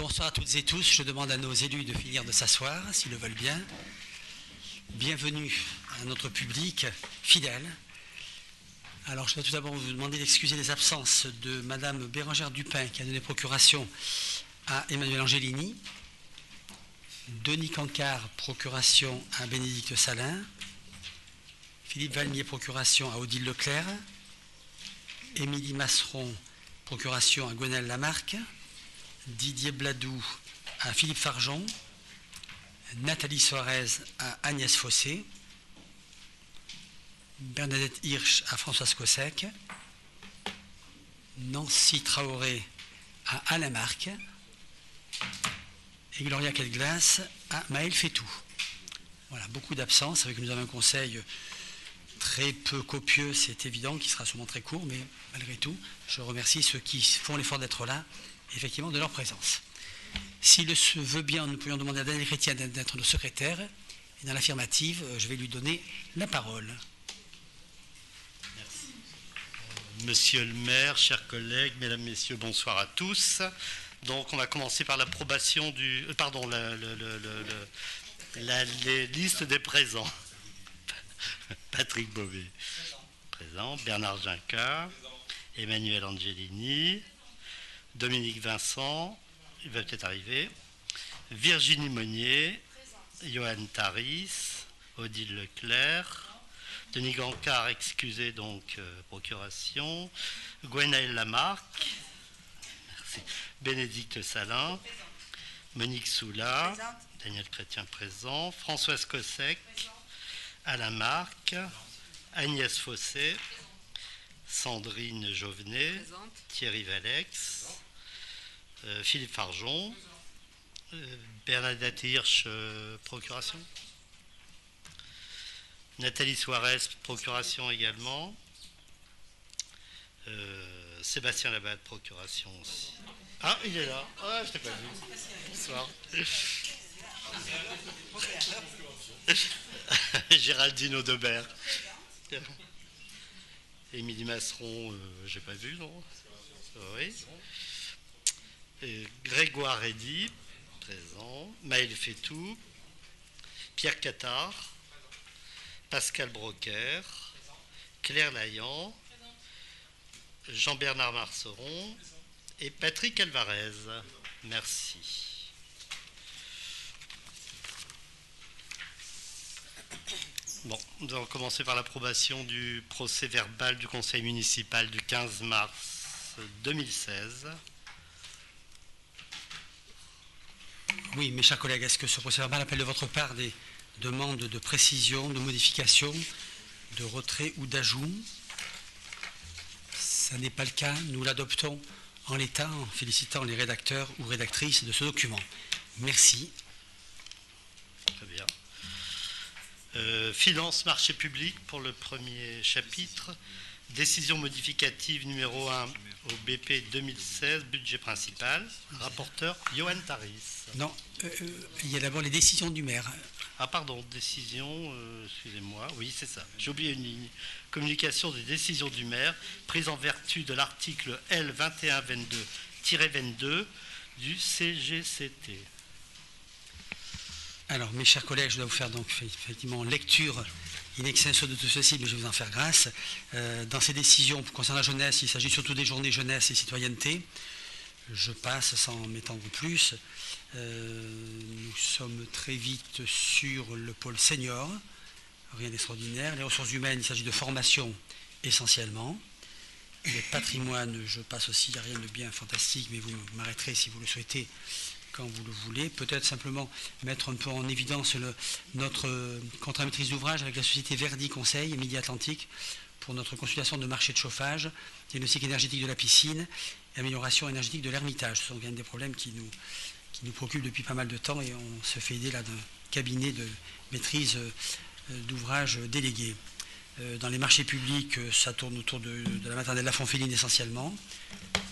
Bonsoir à toutes et tous. Je demande à nos élus de finir de s'asseoir, s'ils le veulent bien. Bienvenue à notre public fidèle. Alors, je vais tout d'abord vous demander d'excuser les absences de Madame Bérengère Dupin, qui a donné procuration à Emmanuel Angelini, Denis Cancard, procuration à Bénédicte Salin, Philippe Valmier, procuration à Odile Leclerc, Émilie Masseron, procuration à Gwenaëlle Lamarque, Didier Bladou à Philippe Farjon, Nathalie Soares à Agnès Fossé, Bernadette Hirsch à Françoise Cossec, Nancy Traoré à Alain Marc et Gloria Kelglas à Maël Fétou. Voilà, beaucoup d'absences. C'est vrai que nous avons un conseil très peu copieux, c'est évident, qui sera sûrement très court, mais malgré tout, je remercie ceux qui font l'effort d'être là, effectivement, de leur présence. S'il le veut bien, nous pourrions demander à Daniel Chrétien d'être notre secrétaire, et dans l'affirmative, je vais lui donner la parole. Merci. Monsieur le maire, chers collègues, mesdames, messieurs, bonsoir à tous. Donc, on va commencer par l'approbation du... pardon, les listes des présents. Patrick Beauvais, présent. Bernard Gincard, Emmanuel Angelini, Dominique Vincent, il va peut-être arriver, Virginie Monnier, Johan Taris, Odile Leclerc, Denis Cancard, excusez donc, procuration, Gwenaëlle Lamarque, merci, Bénédicte Salin, Monique Soula, Daniel Chrétien présent, Françoise Cossec, Alain Marc, Agnès Fossé, Sandrine Jovenet, Thierry Valex, Philippe Farjon, Bernadette Hirsch, procuration, Nathalie Soares, procuration également, Sébastien Labatte, procuration aussi. Ah, il est là. Ah, je ne t'ai pas vu. Bonsoir. Géraldine Audebert. Émilie Masseron, je n'ai pas vu, non? Oui. Grégoire Eddy, présent. Maël Fétou. Pierre Catard. Pascal Broquer. Claire Layan. Jean-Bernard Marceron. Et Patrick Alvarez. Merci. Bon, nous allons commencer par l'approbation du procès verbal du conseil municipal du 15 mars 2016. Oui, mes chers collègues, est-ce que ce procès verbal appelle de votre part des demandes de précision, de modification, de retrait ou d'ajout? Ça n'est pas le cas. Nous l'adoptons en l'état en félicitant les rédacteurs ou rédactrices de ce document. Merci. Très bien. Finances, marché public pour le premier chapitre. Décision modificative numéro 1 au BP 2016, budget principal. Rapporteur, Johan Taris. Non, il y a d'abord les décisions du maire. Ah pardon, décision, excusez-moi, oui c'est ça, j'ai oublié une ligne. Communication des décisions du maire, prise en vertu de l'article L 2122-22 du CGCT. Alors, mes chers collègues, je dois vous faire donc effectivement lecture in extenso de tout ceci, mais je vais vous en faire grâce. Dans ces décisions concernant la jeunesse, il s'agit surtout des journées jeunesse et citoyenneté. Je passe sans m'étendre plus. Nous sommes très vite sur le pôle senior, rien d'extraordinaire. Les ressources humaines, il s'agit de formation essentiellement. Le patrimoine, je passe aussi, il n'y a rien de bien fantastique, mais vous m'arrêterez si vous le souhaitez, quand vous le voulez. Peut-être simplement mettre un peu en évidence notre contrat maîtrise d'ouvrage avec la société Verdi Conseil et Midi-Atlantique pour notre consultation de marché de chauffage, diagnostic énergétique de la piscine et amélioration énergétique de l'Ermitage. Ce sont quand même des problèmes qui nous préoccupent depuis pas mal de temps et on se fait aider là d'un cabinet de maîtrise d'ouvrage délégué. Dans les marchés publics, ça tourne autour de la maternelle La Fonféline essentiellement.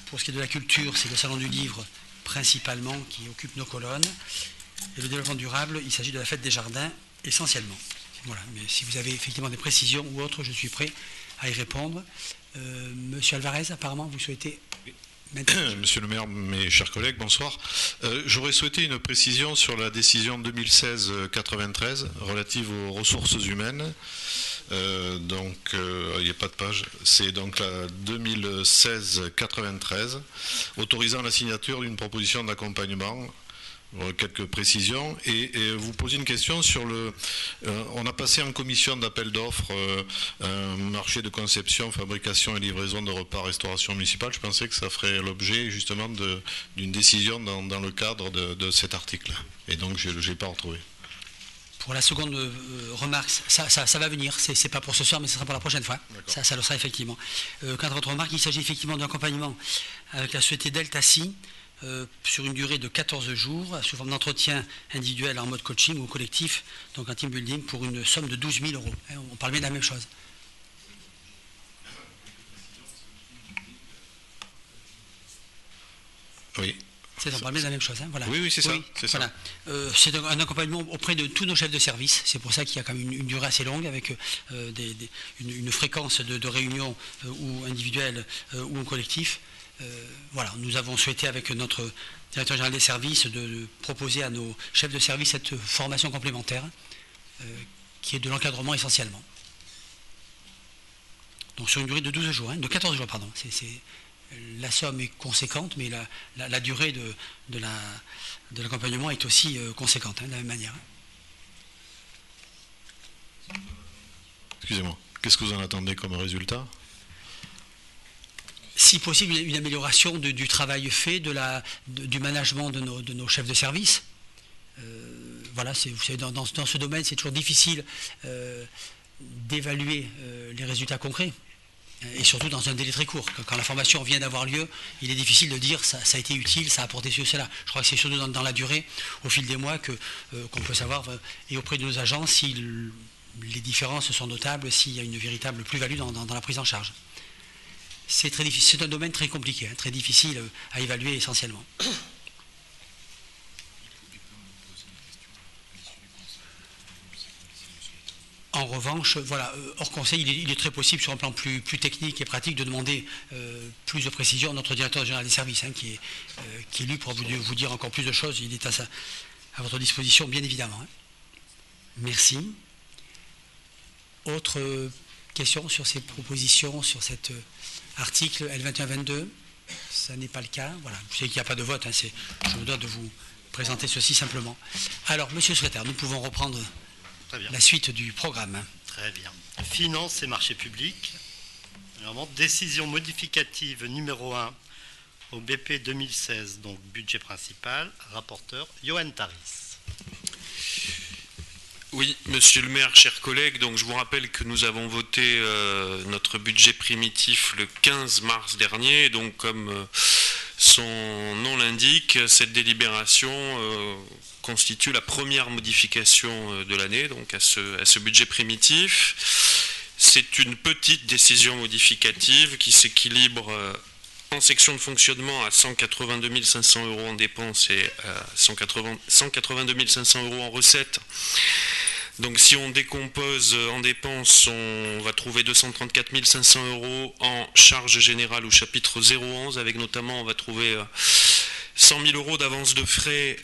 Pour ce qui est de la culture, c'est le salon du livre principalement qui occupe nos colonnes. Et le développement durable, il s'agit de la fête des jardins essentiellement. Voilà, mais si vous avez effectivement des précisions ou autres, je suis prêt à y répondre. Monsieur Alvarez, apparemment, vous souhaitez... Monsieur le maire, mes chers collègues, bonsoir. J'aurais souhaité une précision sur la décision 2016-93 relative aux ressources humaines. Il n'y a pas de page. C'est donc la 2016-93, autorisant la signature d'une proposition d'accompagnement. Quelques précisions et vous posez une question sur on a passé en commission d'appel d'offres un marché de conception, fabrication et livraison de repas restauration municipale. Je pensais que ça ferait l'objet justement d'une décision dans le cadre de cet article et donc je ne l'ai pas retrouvé. Pour la seconde remarque, ça va venir, c'est pas pour ce soir mais ce sera pour la prochaine fois, ça le sera effectivement. Quant à votre remarque, il s'agit effectivement d'un accompagnement avec la société Delta Si, sur une durée de 14 jours, sous forme d'entretien individuel en mode coaching ou collectif, donc en team building, pour une somme de 12 000 euros. On parle bien de la même chose. Oui. On parle bien de la même chose. Voilà. Oui, c'est ça. Voilà. C'est un accompagnement auprès de tous nos chefs de service. C'est pour ça qu'il y a quand même une durée assez longue, avec une fréquence de réunions ou individuelles ou en collectif. Voilà, nous avons souhaité avec notre directeur général des services de proposer à nos chefs de service cette formation complémentaire qui est de l'encadrement essentiellement. Donc sur une durée de 12 jours, de 14 jours, pardon. La somme est conséquente, mais la durée de l'accompagnement est aussi conséquente, de la même manière. Excusez-moi, qu'est-ce que vous en attendez comme résultat ? Si possible, une amélioration du travail fait, du management de nos chefs de service. Voilà, vous savez, dans ce domaine, c'est toujours difficile d'évaluer les résultats concrets. Et surtout dans un délai très court. Quand la formation vient d'avoir lieu, il est difficile de dire ça a été utile, ça a apporté ceci ou cela. Je crois que c'est surtout dans la durée, au fil des mois, qu'on peut savoir, et auprès de nos agents, si les différences sont notables, s'il y a une véritable plus-value dans la prise en charge. C'est très difficile, c'est un domaine très compliqué, très difficile à évaluer essentiellement. En revanche, voilà, hors conseil, il est très possible sur un plan plus technique et pratique de demander plus de précision à notre directeur général des services, qui est lui pour vous dire encore plus de choses. Il est à votre disposition, bien évidemment. Merci. Autre question sur ces propositions, sur cet article L21-22? Ça n'est pas le cas. Voilà. Vous savez qu'il n'y a pas de vote. Je me dois de vous présenter ceci simplement. Alors, monsieur le secrétaire, nous pouvons reprendre la suite du programme. Très bien. Finances et marchés publics. Décision modificative numéro 1 au BP 2016, donc budget principal. Rapporteur, Johan Taris. Oui, monsieur le maire, chers collègues, donc je vous rappelle que nous avons voté notre budget primitif le 15 mars dernier. Donc comme son nom l'indique, cette délibération constitue la première modification de l'année, donc à ce budget primitif. C'est une petite décision modificative qui s'équilibre en section de fonctionnement à 182 500 euros en dépenses et à 182 500 euros en recettes. Donc si on décompose en dépenses, on va trouver 234 500 euros en charge générale au chapitre 011, avec notamment, on va trouver 100 000 euros d'avance de frais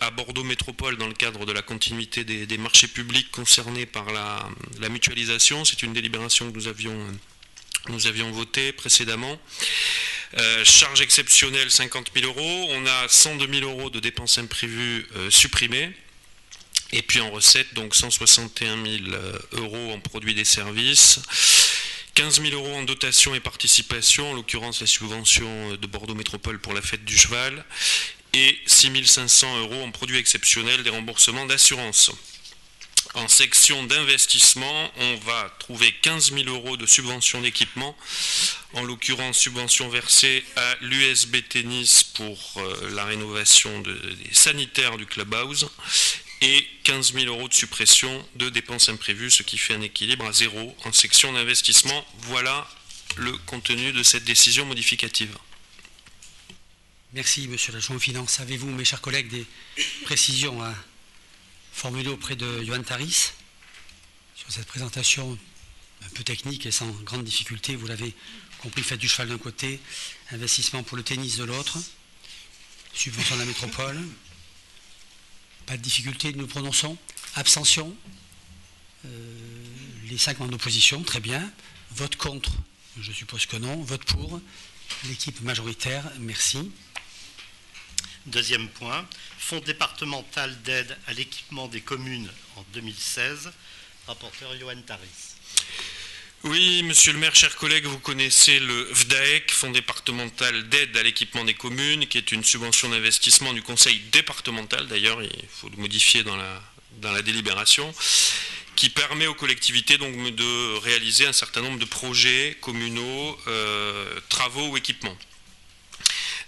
à Bordeaux Métropole dans le cadre de la continuité des marchés publics concernés par la mutualisation. C'est une délibération que nous avions votée précédemment. Charge exceptionnelle 50 000 euros. On a 102 000 euros de dépenses imprévues supprimées. Et puis en recette, donc 161 000 euros en produits des services, 15 000 euros en dotation et participation, en l'occurrence la subvention de Bordeaux Métropole pour la fête du cheval, et 6 500 euros en produits exceptionnels des remboursements d'assurance. En section d'investissement, on va trouver 15 000 euros de subvention d'équipement, en l'occurrence subvention versée à l'USB Tennis pour la rénovation des sanitaires du clubhouse, et 15 000 euros de suppression de dépenses imprévues, ce qui fait un équilibre à 0 en section d'investissement. Voilà le contenu de cette décision modificative. Merci, monsieur l'adjoint aux finances. Avez-vous, mes chers collègues, des précisions à formuler auprès de Johan Taris sur cette présentation un peu technique et sans grande difficulté? Vous l'avez compris fête du cheval d'un côté, investissement pour le tennis de l'autre, subvention de la métropole. Pas de difficulté, nous prononçons. Abstention. Les 5 membres d'opposition, très bien. Vote contre, je suppose que non. Vote pour, l'équipe majoritaire, merci. Deuxième point, Fonds départemental d'aide à l'équipement des communes en 2016, rapporteur Johan Taris. Oui, monsieur le maire, chers collègues, vous connaissez le FDAEC, Fonds départemental d'aide à l'équipement des communes, qui est une subvention d'investissement du conseil départemental, d'ailleurs, il faut le modifier dans la délibération, qui permet aux collectivités donc de réaliser un certain nombre de projets communaux, travaux ou équipements.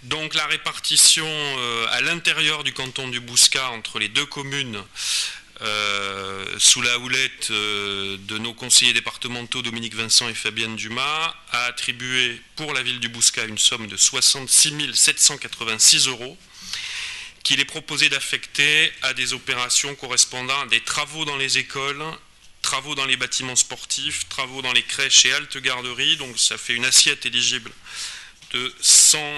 Donc la répartition à l'intérieur du canton du Bouscat entre les deux communes, sous la houlette de nos conseillers départementaux Dominique Vincent et Fabienne Dumas, a attribué pour la ville du Bouscat une somme de 66 786 € qu'il est proposé d'affecter à des opérations correspondant à des travaux dans les écoles, travaux dans les bâtiments sportifs, travaux dans les crèches et haltes garderies. Donc ça fait une assiette éligible de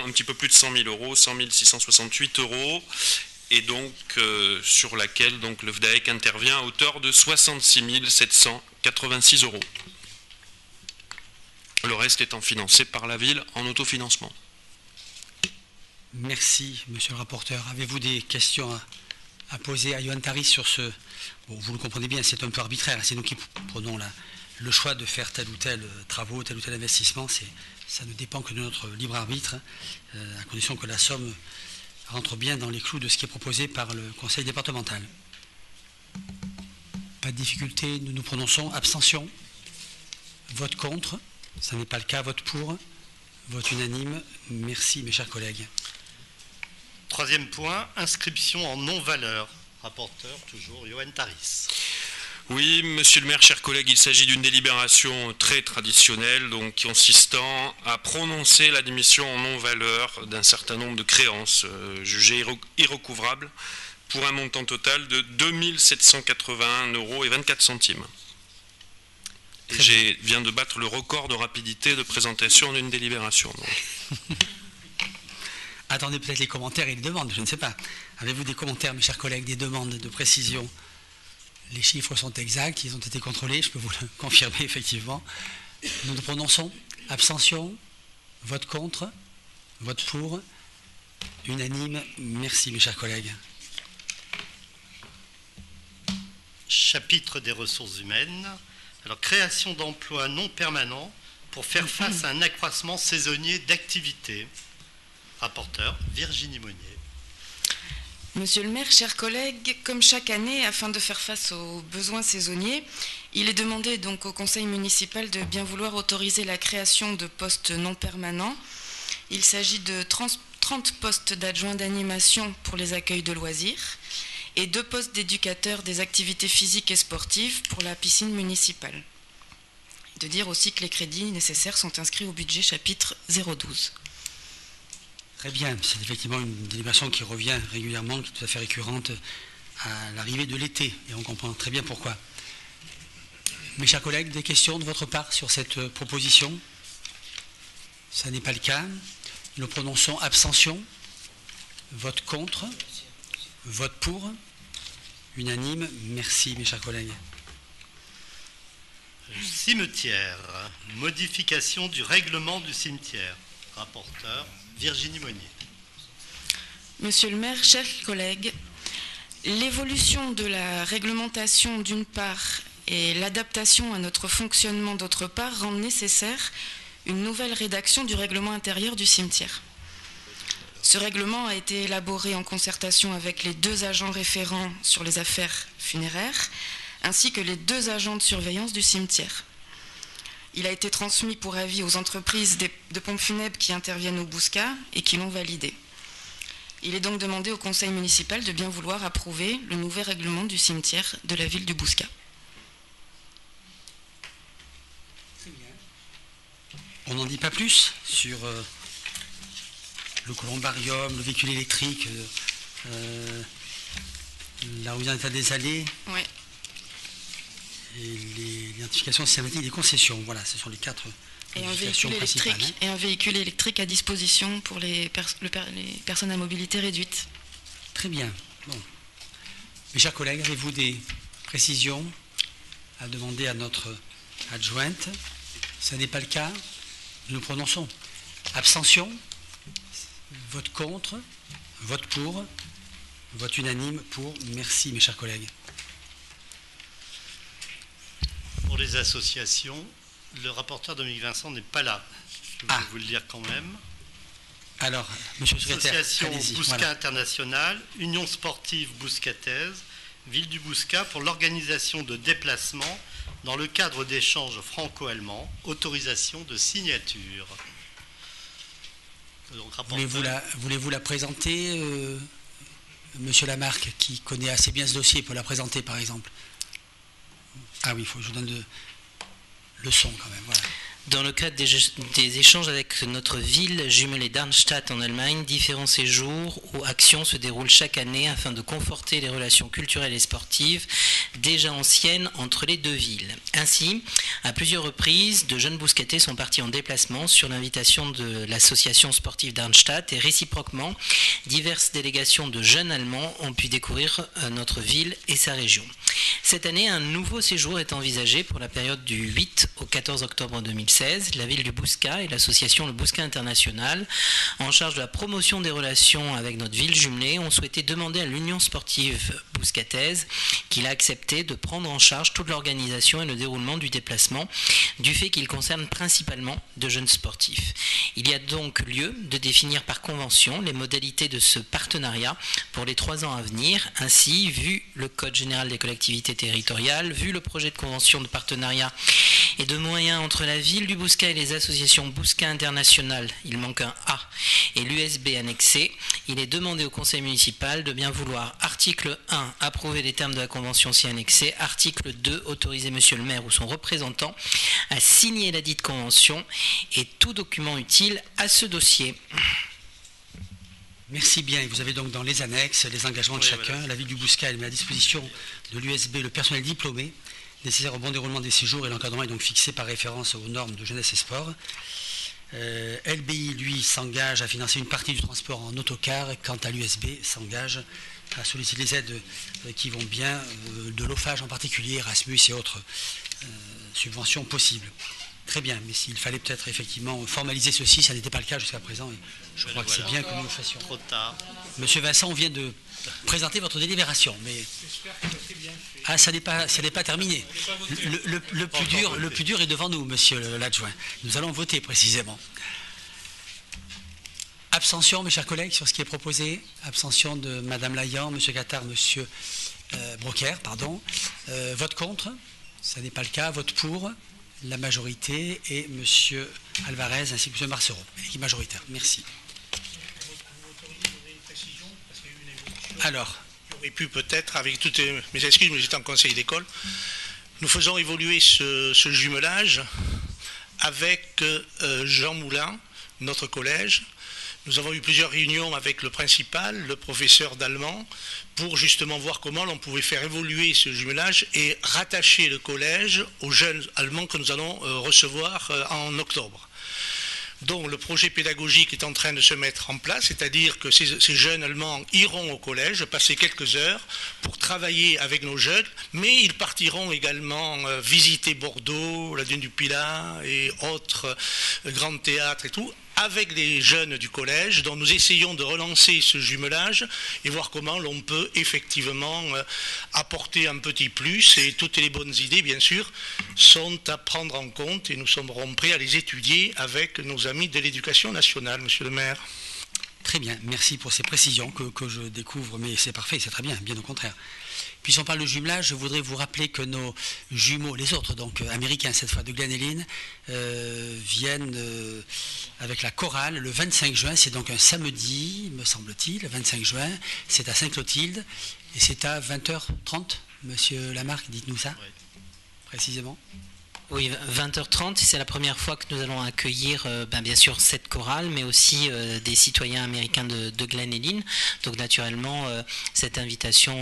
un petit peu plus de 100 000 €, 100 668 €, et donc sur laquelle donc, le FDAEC intervient à hauteur de 66 786 €. Le reste étant financé par la ville en autofinancement. Merci, monsieur le rapporteur. Avez-vous des questions à poser à Johan Taris sur ce... Bon, vous le comprenez bien, c'est un peu arbitraire. C'est nous qui prenons le choix de faire tel ou tel travaux, tel ou tel investissement. Ça ne dépend que de notre libre arbitre, à condition que la somme rentre bien dans les clous de ce qui est proposé par le conseil départemental. Pas de difficulté, nous nous prononçons. Abstention. Vote contre. Ça n'est pas le cas. Vote pour. Vote unanime. Merci, mes chers collègues. Troisième point, inscription en non-valeur. Rapporteur, toujours, Johan Taris. Oui, monsieur le maire, chers collègues, il s'agit d'une délibération très traditionnelle, donc consistant à prononcer l'admission en non-valeur d'un certain nombre de créances jugées irrecouvrables pour un montant total de 2 781 € et 24 centimes. Et je viens de battre le record de rapidité de présentation d'une délibération. Attendez peut-être les commentaires et les demandes, je ne sais pas. Avez-vous des commentaires, mes chers collègues, des demandes de précision? Les chiffres sont exacts, ils ont été contrôlés, je peux vous le confirmer effectivement. Nous nous prononçons. Abstention, vote contre, vote pour, unanime. Merci, mes chers collègues. Chapitre des ressources humaines. Alors, création d'emplois non permanents pour faire face à un accroissement saisonnier d'activité. Rapporteur, Virginie Monnier. Monsieur le maire, chers collègues, comme chaque année, afin de faire face aux besoins saisonniers, il est demandé donc au conseil municipal de bien vouloir autoriser la création de postes non permanents. Il s'agit de 30 postes d'adjoints d'animation pour les accueils de loisirs et 2 postes d'éducateurs des activités physiques et sportives pour la piscine municipale. De dire aussi que les crédits nécessaires sont inscrits au budget chapitre 012. Très bien, c'est effectivement une délibération qui revient régulièrement, qui est tout à fait récurrente à l'arrivée de l'été, et on comprend très bien pourquoi. Mes chers collègues, des questions de votre part sur cette proposition? Ça n'est pas le cas. Nous prononçons abstention, vote contre, vote pour, unanime. Merci, mes chers collègues. Cimetière, modification du règlement du cimetière. Rapporteur, Virginie Monnier. Monsieur le maire, chers collègues, l'évolution de la réglementation d'une part et l'adaptation à notre fonctionnement d'autre part rendent nécessaire une nouvelle rédaction du règlement intérieur du cimetière. Ce règlement a été élaboré en concertation avec les 2 agents référents sur les affaires funéraires ainsi que les 2 agents de surveillance du cimetière. Il a été transmis pour avis aux entreprises de pompes funèbres qui interviennent au Bouscat et qui l'ont validé. Il est donc demandé au conseil municipal de bien vouloir approuver le nouvel règlement du cimetière de la ville du Bouscat. On n'en dit pas plus sur le columbarium, le véhicule électrique, la remise en état des allées. Oui. Et l'identification systématique des concessions. Voilà, ce sont les 4 Et un législation principale, hein. et un véhicule électrique à disposition pour les personnes à mobilité réduite. Très bien. Bon. Mes chers collègues, avez-vous des précisions à demander à notre adjointe? Si ce n'est pas le cas, nous nous prononçons. Abstention? Vote contre? Vote pour? Vote unanime pour. Merci, mes chers collègues. Pour les associations, le rapporteur Dominique Vincent n'est pas là. Je vais vous le dire quand même. Alors, monsieur le secrétaire, Association allez-y, Bousca voilà. Internationale, Union sportive bouscataise, Ville du Bouscat pour l'organisation de déplacements dans le cadre d'échanges franco-allemands, autorisation de signature. Donc, Voulez-vous la présenter, monsieur Lamarck, qui connaît assez bien ce dossier, peut la présenter par exemple? Ah oui, il faut que je vous donne le son quand même, voilà. Dans le cadre des échanges avec notre ville jumelée Darmstadt en Allemagne, différents séjours ou actions se déroulent chaque année afin de conforter les relations culturelles et sportives déjà anciennes entre les deux villes. Ainsi, à plusieurs reprises, de jeunes bouscatais sont partis en déplacement sur l'invitation de l'association sportive Darmstadt et réciproquement, diverses délégations de jeunes Allemands ont pu découvrir notre ville et sa région. Cette année, un nouveau séjour est envisagé pour la période du 8 au 14 octobre 2016. La ville du Bouscat et l'association Le Bouscat International, en charge de la promotion des relations avec notre ville jumelée, ont souhaité demander à l'Union sportive bouscataise qu'il a accepté de prendre en charge toute l'organisation et le déroulement du déplacement, du fait qu'il concerne principalement de jeunes sportifs. Il y a donc lieu de définir par convention les modalités de ce partenariat pour les 3 ans à venir. Ainsi, vu le Code général des collectivités territoriales, vu le projet de convention de partenariat et de moyens entre la ville du Bouscat et les associations Bouscat International, il manque un A, et l'USB annexé, il est demandé au conseil municipal de bien vouloir, article 1, approuver les termes de la convention si annexée, article 2, autoriser monsieur le maire ou son représentant à signer la dite convention et tout document utile à ce dossier. Merci bien. Et vous avez donc dans les annexes les engagements de chacun. Voilà. La ville du Bouscat met à disposition de l'USB le personnel diplômé nécessaire au bon déroulement des séjours, et l'encadrement est donc fixé par référence aux normes de jeunesse et sport. LBI, lui, s'engage à financer une partie du transport en autocar, quant à l'USB, s'engage à solliciter les aides qui vont bien, de l'OFAGE en particulier, Erasmus et autres subventions possibles. Très bien, mais s'il fallait peut-être effectivement formaliser ceci, ça n'était pas le cas jusqu'à présent, et je crois que c'est bien que nous le fassions. Trop tard. Monsieur Vincent, on vient de présenter votre délibération, mais ça n'est pas terminé. Le plus dur est devant nous, monsieur l'adjoint. Nous allons voter précisément. Abstention, mes chers collègues, sur ce qui est proposé. Abstention de madame Layan, monsieur Gattard, monsieur Brocaire, pardon. Vote contre, ça n'est pas le cas. Vote pour, la majorité, et monsieur Alvarez ainsi que monsieur Marcereau, l'équipe majoritaire. Merci. Alors, j'aurais pu peut-être, avec toutes mes excuses, mais j'étais en conseil d'école, nous faisons évoluer ce jumelage avec Jean Moulin, notre collège. Nous avons eu plusieurs réunions avec le principal, le professeur d'allemand, pour justement voir comment l'on pouvait faire évoluer ce jumelage et rattacher le collège aux jeunes allemands que nous allons recevoir en octobre. Donc le projet pédagogique est en train de se mettre en place, c'est-à-dire que ces jeunes Allemands iront au collège, passer quelques heures pour travailler avec nos jeunes, mais ils partiront également visiter Bordeaux, la Dune du Pilat et autres grands théâtres et tout, avec les jeunes du collège, dont nous essayons de relancer ce jumelage et voir comment l'on peut effectivement apporter un petit plus, et toutes les bonnes idées, bien sûr, sont à prendre en compte et nous serons prêts à les étudier avec nos amis de l'éducation nationale, monsieur le maire. Très bien, merci pour ces précisions que je découvre, mais c'est parfait, c'est très bien, bien au contraire. Puisqu'on parle de jumelage, je voudrais vous rappeler que nos jumeaux, les autres, donc américains cette fois, de Glen Helen, viennent avec la chorale le 25 juin, c'est donc un samedi, me semble-t-il, le 25 juin, c'est à Sainte-Clotilde, et c'est à 20h30, monsieur Lamarck, dites-nous ça, oui. Précisément. Oui, 20h30, c'est la première fois que nous allons accueillir bien sûr cette chorale, mais aussi des citoyens américains de Glen Ellyn. Donc naturellement, cette invitation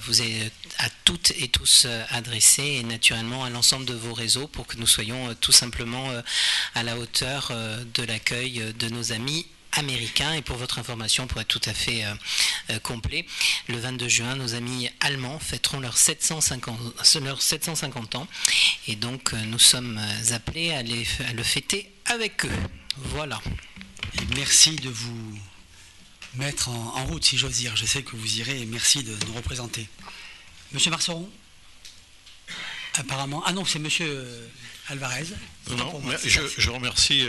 vous est à toutes et tous adressée, et naturellement à l'ensemble de vos réseaux, pour que nous soyons tout simplement à la hauteur de l'accueil de nos amis américains. Et pour votre information, pour être tout à fait complet, le 22 juin, nos amis allemands fêteront leurs 750 ans, et donc nous sommes appelés à le fêter avec eux. Voilà. Et merci de vous mettre en route, si j'ose dire. Je sais que vous irez, et merci de nous représenter. Monsieur Marceron? Apparemment. Ah non, c'est monsieur Alvarez. Non, mais je remercie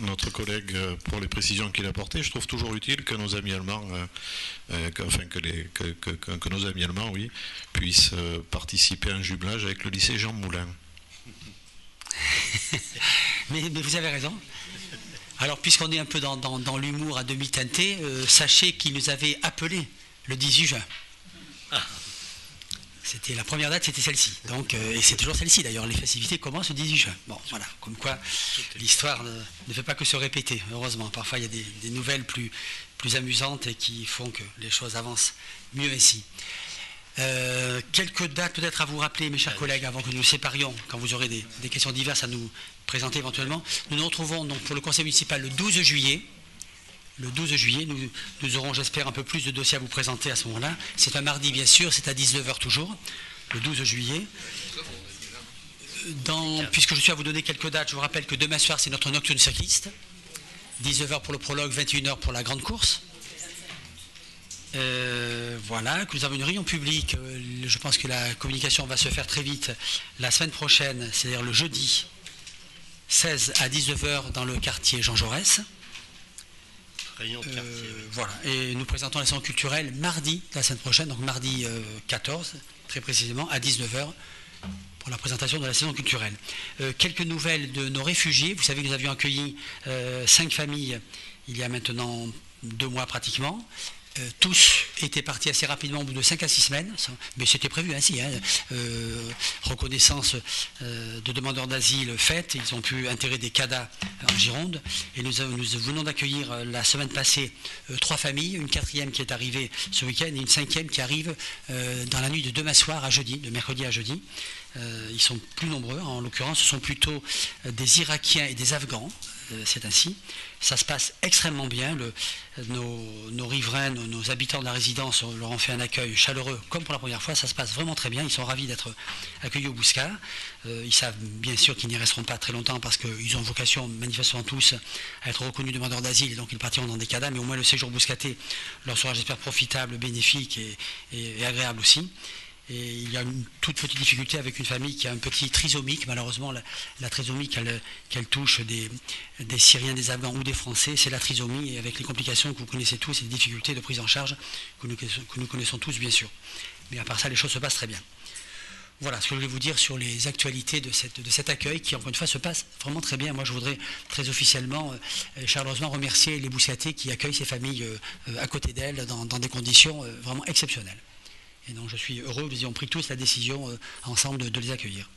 notre collègue pour les précisions qu'il a apportées. Je trouve toujours utile que nos amis allemands, que nos amis allemands, oui, puissent participer à un jumelage avec le lycée Jean Moulin. mais vous avez raison. Alors, puisqu'on est un peu dans l'humour à demi teinté, sachez qu'ils nous avaient appelés le 18 juin. C'était la première date, c'était celle-ci. Donc, et c'est toujours celle-ci d'ailleurs. Les festivités commencent le 18 juin. Bon, voilà. Comme quoi, l'histoire ne fait pas que se répéter. Heureusement, parfois il y a des nouvelles plus amusantes et qui font que les choses avancent mieux ainsi. Quelques dates peut-être à vous rappeler, mes chers collègues, avant que nous nous séparions, quand vous aurez des questions diverses à nous présenter éventuellement. Nous nous retrouvons donc pour le conseil municipal le 12 juillet. Le 12 juillet, nous aurons, j'espère, un peu plus de dossiers à vous présenter à ce moment-là. C'est un mardi, bien sûr, c'est à 19h toujours, le 12 juillet. Puisque je suis à vous donner quelques dates, je vous rappelle que demain soir, c'est notre nocturne cycliste. 19h pour le prologue, 21h pour la grande course. Voilà, que nous avons une réunion publique. Je pense que la communication va se faire très vite la semaine prochaine, c'est-à-dire le jeudi 16 à 19h dans le quartier Jean Jaurès. Voilà, et nous présentons la saison culturelle mardi, la semaine prochaine, donc mardi 14, très précisément, à 19h, pour la présentation de la saison culturelle. Quelques nouvelles de nos réfugiés. Vous savez que nous avions accueilli 5 familles il y a maintenant 2 mois pratiquement. Tous étaient partis assez rapidement au bout de 5 à 6 semaines, mais c'était prévu ainsi. Reconnaissance de demandeurs d'asile faite, ils ont pu intégrer des CADA en Gironde, et nous venons d'accueillir la semaine passée 3 familles, une 4e qui est arrivée ce week-end et une 5e qui arrive dans la nuit de demain soir à jeudi, de mercredi à jeudi. Ils sont plus nombreux, en l'occurrence ce sont plutôt des Irakiens et des Afghans. C'est ainsi. Ça se passe extrêmement bien. Nos riverains, nos habitants de la résidence leur ont fait un accueil chaleureux, comme pour la première fois. Ça se passe vraiment très bien. Ils sont ravis d'être accueillis au Bouscat. Ils savent bien sûr qu'ils n'y resteront pas très longtemps parce qu'ils ont vocation, manifestement tous, à être reconnus demandeurs d'asile, et donc ils partiront dans des CADA. Mais au moins le séjour bouscaté leur sera, j'espère, profitable, bénéfique et agréable aussi. Et il y a une toute petite difficulté avec une famille qui a un petit trisomique. Malheureusement, la trisomie qu'elle touche des Syriens, des Afghans ou des Français, c'est la trisomie, et avec les complications que vous connaissez tous et les difficultés de prise en charge que nous connaissons tous, bien sûr. Mais à part ça, les choses se passent très bien. Voilà ce que je voulais vous dire sur les actualités de cet accueil qui, encore une fois, se passe vraiment très bien. Moi, je voudrais très officiellement, chaleureusement remercier les Bouscatés qui accueillent ces familles à côté d'elles dans des conditions vraiment exceptionnelles. Et donc je suis heureux, nous avons pris tous la décision ensemble de les accueillir.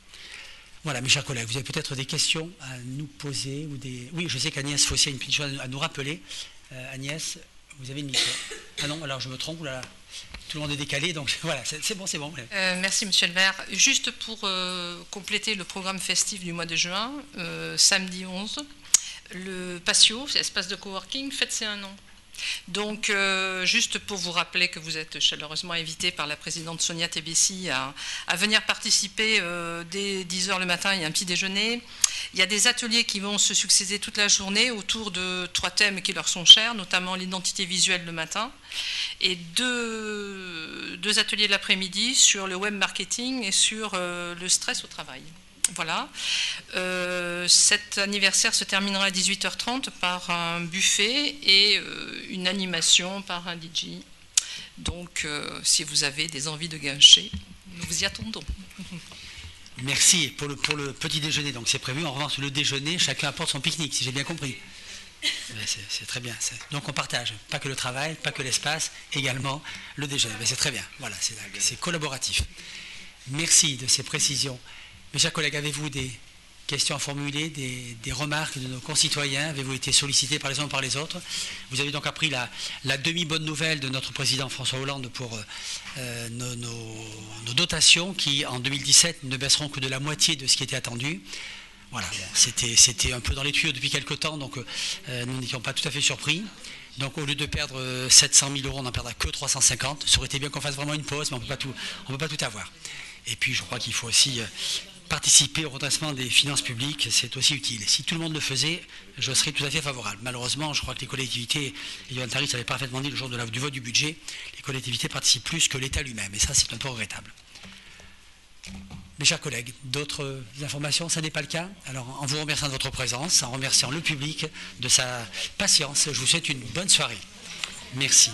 Voilà, mes chers collègues, vous avez peut-être des questions à nous poser ou des... Oui, je sais qu'Agnès Fossier a une petite chose à nous rappeler. Agnès, vous avez une micro. Ah non, alors je me trompe, là, tout le monde est décalé, donc voilà, c'est bon, c'est bon. Merci Monsieur le maire. Juste pour compléter le programme festif du mois de juin, samedi 11, le Patio, espace de coworking, fête ses 1 an. Donc, juste pour vous rappeler que vous êtes chaleureusement invité par la présidente Sonia Tebessi à venir participer dès 10h le matin. Il y a un petit déjeuner. Il y a des ateliers qui vont se succéder toute la journée autour de 3 thèmes qui leur sont chers, notamment l'identité visuelle le matin, et deux ateliers de l'après-midi sur le web marketing et sur le stress au travail. Voilà. Cet anniversaire se terminera à 18h30 par un buffet et une animation par un DJ. Donc, si vous avez des envies de gâcher, nous vous y attendons. Merci pour le petit déjeuner. Donc, c'est prévu. En revanche, le déjeuner, chacun apporte son pique-nique, si j'ai bien compris. C'est très bien. Donc, on partage. Pas que le travail, pas que l'espace, également le déjeuner. C'est très bien. Voilà, c'est collaboratif. Merci de ces précisions. Mes chers collègues, avez-vous des questions à formuler, des remarques de nos concitoyens? Avez-vous été sollicités par les uns ou par les autres? Vous avez donc appris la demi-bonne nouvelle de notre président François Hollande pour nos dotations qui, en 2017, ne baisseront que de la moitié de ce qui était attendu. Voilà, c'était un peu dans les tuyaux depuis quelque temps, donc nous n'étions pas tout à fait surpris. Donc au lieu de perdre 700 000 euros, on n'en perdra que 350. Ça aurait été bien qu'on fasse vraiment une pause, mais on ne peut pas tout avoir. Et puis je crois qu'il faut aussi participer au redressement des finances publiques, c'est aussi utile. Si tout le monde le faisait, je serais tout à fait favorable. Malheureusement, je crois que les collectivités, et Johan Tari avait parfaitement dit le jour du vote du budget, les collectivités participent plus que l'État lui-même. Et ça, c'est un peu regrettable. Mes chers collègues, d'autres informations, ça n'est pas le cas. Alors, en vous remerciant de votre présence, en remerciant le public de sa patience, je vous souhaite une bonne soirée. Merci.